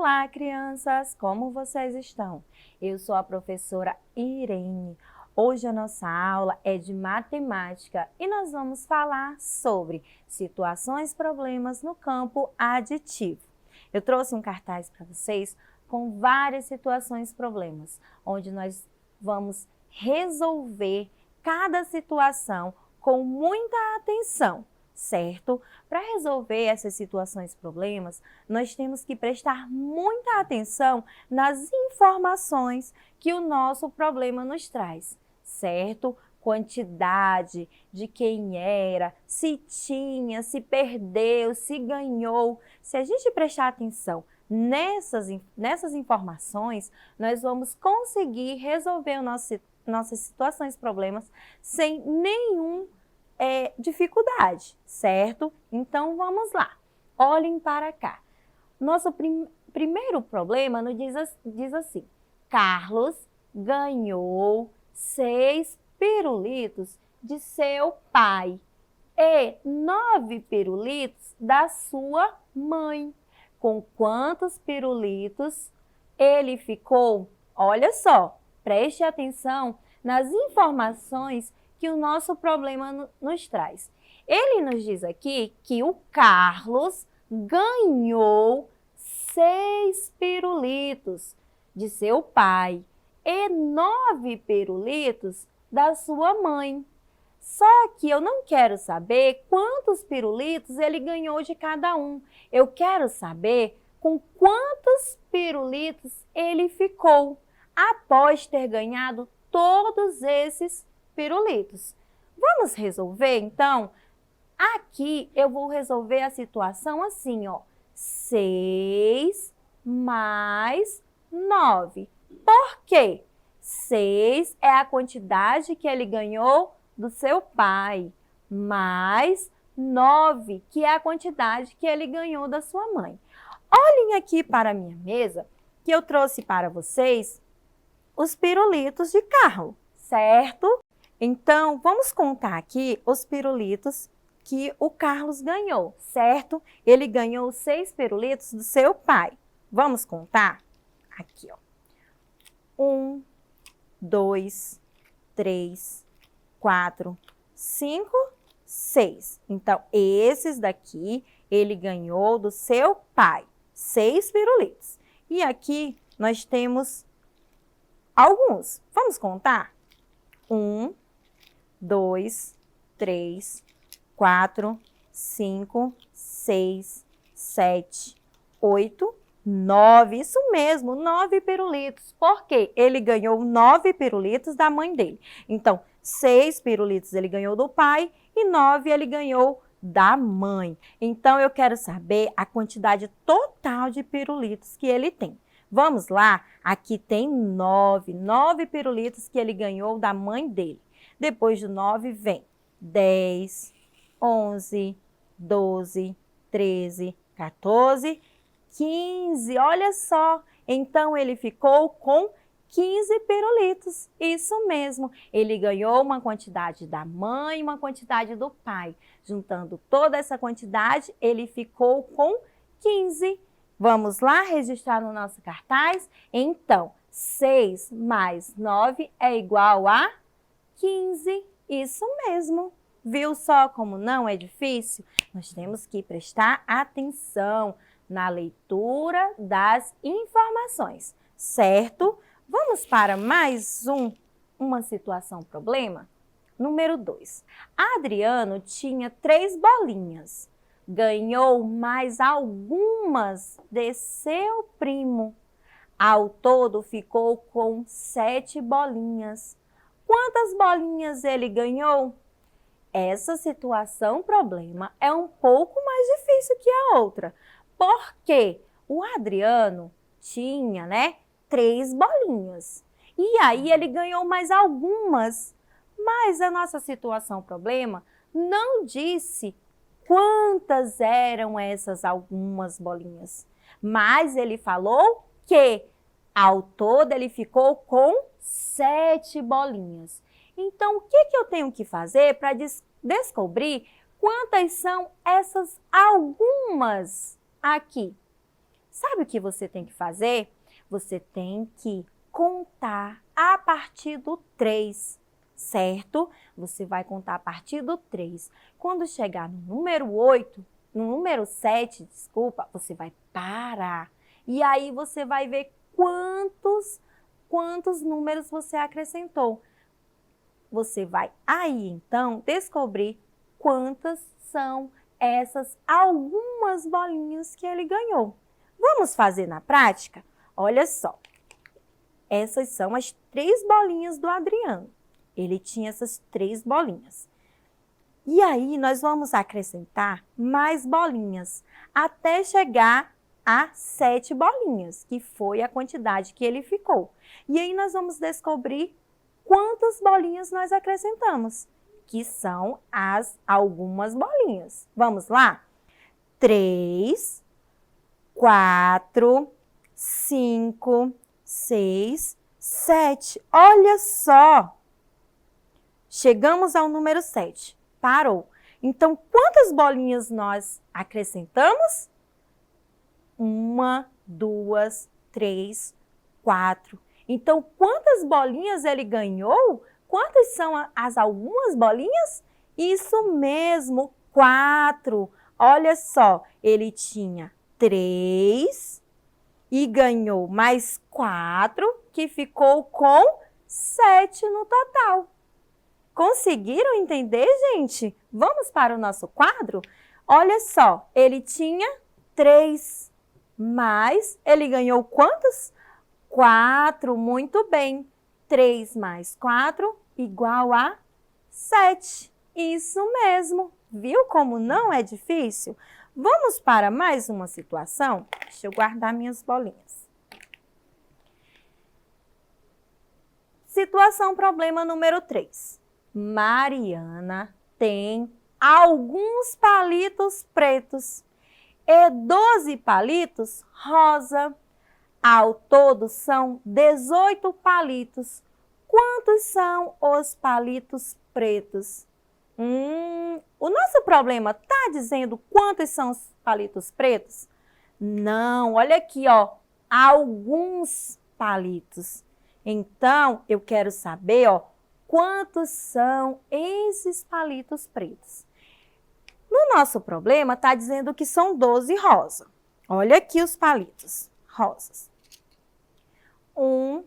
Olá, crianças! Como vocês estão? Eu sou a professora Irene. Hoje a nossa aula é de matemática e nós vamos falar sobre situações e problemas no campo aditivo. Eu trouxe um cartaz para vocês com várias situações e problemas, onde nós vamos resolver cada situação com muita atenção, certo? Para resolver essas situações e problemas, nós temos que prestar muita atenção nas informações que o nosso problema nos traz, certo? Quantidade, de quem era, se tinha, se perdeu, se ganhou. Se a gente prestar atenção nessas informações, nós vamos conseguir resolver nossas situações e problemas sem nenhum dificuldade, certo? Então, vamos lá. Olhem para cá. Nosso primeiro problema nos diz assim: Carlos ganhou 6 pirulitos de seu pai e 9 pirulitos da sua mãe. Com quantos pirulitos ele ficou? Olha só, preste atenção nas informações que o nosso problema nos traz. Ele nos diz aqui que o Carlos ganhou 6 pirulitos de seu pai e 9 pirulitos da sua mãe. Só que eu não quero saber quantos pirulitos ele ganhou de cada um. Eu quero saber com quantos pirulitos ele ficou após ter ganhado todos esses pirulitos. Vamos resolver, então? Aqui eu vou resolver a situação assim, ó. 6 mais 9. Por quê? 6 é a quantidade que ele ganhou do seu pai, mais 9, que é a quantidade que ele ganhou da sua mãe. Olhem aqui para a minha mesa, que eu trouxe para vocês os pirulitos de Carlos, certo? Então, vamos contar aqui os pirulitos que o Carlos ganhou, certo? Ele ganhou 6 pirulitos do seu pai. Vamos contar? Aqui, ó. 1, 2, 3, 4, 5, 6. Então, esses daqui, ele ganhou do seu pai, 6 pirulitos. E aqui nós temos alguns. Vamos contar? 1, 2, 3, 4, 5, 6, 7, 8, 9. Isso mesmo, 9 pirulitos. Por quê? Ele ganhou 9 pirulitos da mãe dele. Então, 6 pirulitos ele ganhou do pai e 9 ele ganhou da mãe. Então, eu quero saber a quantidade total de pirulitos que ele tem. Vamos lá? Aqui tem 9 pirulitos que ele ganhou da mãe dele. Depois do 9 vem 10, 11, 12, 13, 14, 15. Olha só! Então, ele ficou com 15 pirulitos. Isso mesmo. Ele ganhou uma quantidade da mãe e uma quantidade do pai. Juntando toda essa quantidade, ele ficou com 15. Vamos lá registrar no nosso cartaz? Então, 6 mais 9 é igual a 15. Isso mesmo. Viu só como não é difícil? Nós temos que prestar atenção na leitura das informações, certo? Vamos para mais uma situação problema? Número 2. Adriano tinha 3 bolinhas. Ganhou mais algumas de seu primo. Ao todo ficou com 7 bolinhas. Quantas bolinhas ele ganhou? Essa situação problema é um pouco mais difícil que a outra, porque o Adriano tinha, 3 bolinhas. E aí ele ganhou mais algumas, mas a nossa situação problema não disse quantas eram essas algumas bolinhas. Mas ele falou que ao todo ele ficou com 7 bolinhas. Então, o que eu tenho que fazer para descobrir quantas são essas algumas aqui? Sabe o que você tem que fazer? Você tem que contar a partir do 3, certo? Você vai contar a partir do 3. Quando chegar no número 7, desculpa, você vai parar. E aí você vai ver quantos números você acrescentou. Você vai aí, então, descobrir quantas são essas algumas bolinhas que ele ganhou. Vamos fazer na prática? Olha só, essas são as 3 bolinhas do Adriano. Ele tinha essas 3 bolinhas. E aí, nós vamos acrescentar mais bolinhas, até chegar a 7 bolinhas, que foi a quantidade que ele ficou. E aí, nós vamos descobrir quantas bolinhas nós acrescentamos, que são as algumas bolinhas. Vamos lá? 3, 4, 5, 6, 7. Olha só! Chegamos ao número 7. Parou. Então, quantas bolinhas nós acrescentamos? 1, 2, 3, 4. Então, quantas bolinhas ele ganhou? Quantas são as algumas bolinhas? Isso mesmo, 4. Olha só, ele tinha 3 e ganhou mais 4, que ficou com 7 no total. Conseguiram entender, gente? Vamos para o nosso quadro? Olha só, ele tinha 3, mas ele ganhou quantos? 4, muito bem. 3 mais 4 igual a 7. Isso mesmo. Viu como não é difícil? Vamos para mais uma situação? Deixa eu guardar minhas bolinhas. Situação problema número 3. Mariana tem alguns palitos pretos e 12 palitos rosa. Ao todo são 18 palitos. Quantos são os palitos pretos? O nosso problema está dizendo quantos são os palitos pretos? Não, olha aqui, ó, alguns palitos. Então, eu quero saber, ó, quantos são esses palitos pretos? No nosso problema, está dizendo que são 12 rosa. Olha aqui os palitos rosas. 1,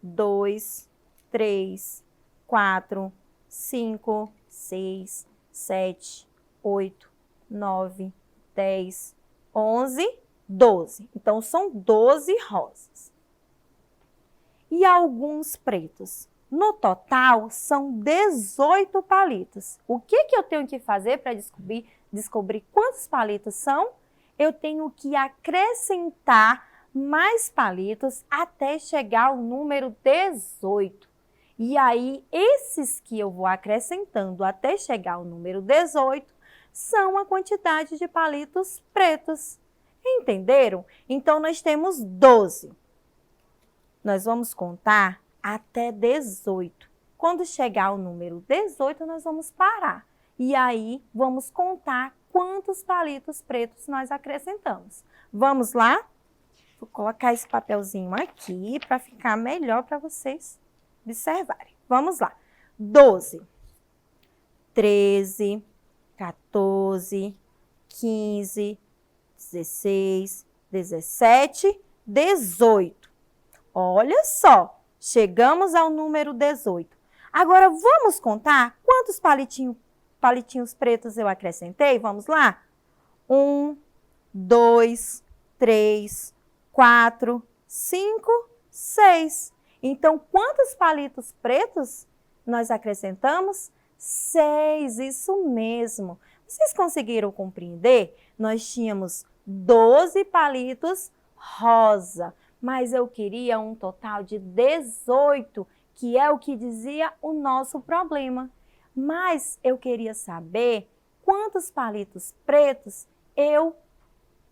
2, 3, 4, 5, 6, 7, 8, 9, 10, 11, 12. Então, são 12 rosas. E alguns pretos. No total, são 18 palitos. O que eu tenho que fazer para descobrir quantos palitos são? Eu tenho que acrescentar mais palitos até chegar ao número 18. E aí, esses que eu vou acrescentando até chegar ao número 18 são a quantidade de palitos pretos. Entenderam? Então, nós temos 12. Nós vamos contar até 18. Quando chegar ao número 18, nós vamos parar. E aí, vamos contar quantos palitos pretos nós acrescentamos. Vamos lá? Vou colocar esse papelzinho aqui para ficar melhor para vocês observarem. Vamos lá. 12, 13, 14, 15, 16, 17, 18. Olha só, chegamos ao número 18. Agora, vamos contar quantos palitinhos pretos eu acrescentei? Vamos lá? 1, 2, 3, 4, 5, 6. Então, quantos palitos pretos nós acrescentamos? 6, isso mesmo. Vocês conseguiram compreender? Nós tínhamos 12 palitos rosa, mas eu queria um total de 18, que é o que dizia o nosso problema. Mas eu queria saber quantos palitos pretos eu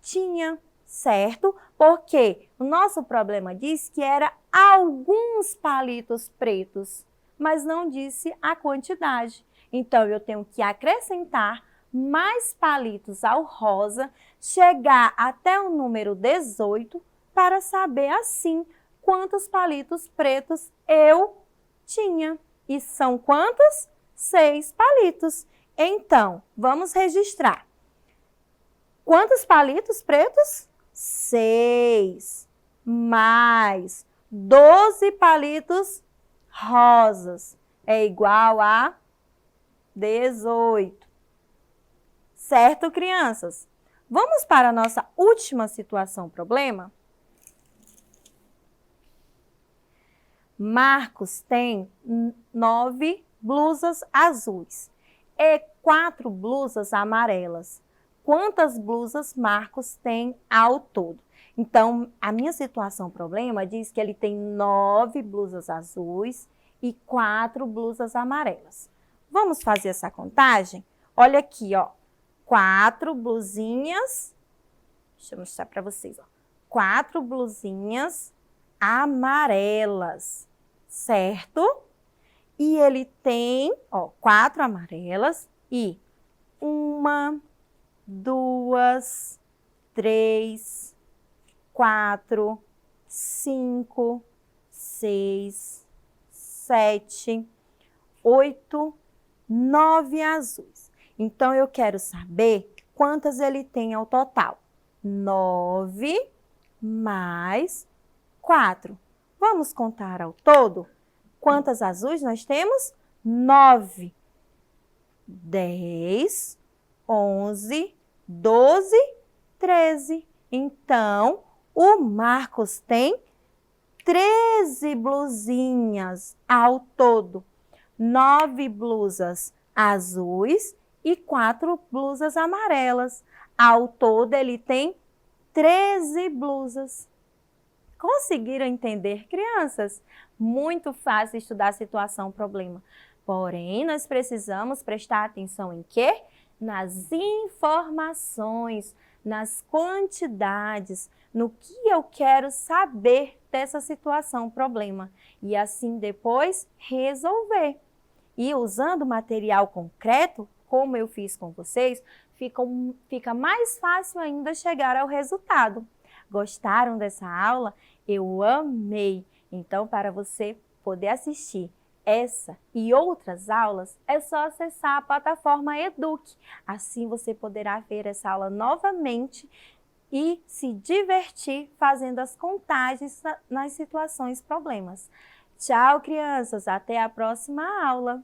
tinha, certo? Porque o nosso problema diz que era alguns palitos pretos, mas não disse a quantidade. Então, eu tenho que acrescentar mais palitos ao rosa, chegar até o número 18 para saber assim quantos palitos pretos eu tinha. E são quantos? 6 palitos. Então, vamos registrar. Quantos palitos pretos? 6 mais 12 palitos rosas é igual a 18. Certo, crianças? Vamos para a nossa última situação problema? Marcos tem 9 blusas azuis e 4 blusas amarelas. Quantas blusas Marcos tem ao todo? Então, a minha situação problema diz que ele tem 9 blusas azuis e 4 blusas amarelas. Vamos fazer essa contagem? Olha aqui, ó. 4 blusinhas. Deixa eu mostrar para vocês, ó. 4 blusinhas amarelas, certo? E ele tem, ó, 4 amarelas e 1, 2, 3, 4, 5, 6, 7, 8, 9 azuis. Então, eu quero saber quantas ele tem ao total. 9 mais 4. Vamos contar ao todo? Quantas azuis nós temos? 9. 10, 11, 12, 13. Então, o Marcos tem 13 blusinhas ao todo. 9 blusas azuis e 4 blusas amarelas. Ao todo, ele tem 13 blusas. Conseguiram entender, crianças? Muito fácil estudar situação problema. Porém, nós precisamos prestar atenção em quê? Nas informações, nas quantidades, no que eu quero saber dessa situação problema. E assim depois resolver. E usando material concreto, como eu fiz com vocês, fica mais fácil ainda chegar ao resultado. Gostaram dessa aula? Eu amei! Então, para você poder assistir essa e outras aulas, é só acessar a plataforma Eduque. Assim você poderá ver essa aula novamente e se divertir fazendo as contagens nas situações problemas. Tchau, crianças! Até a próxima aula!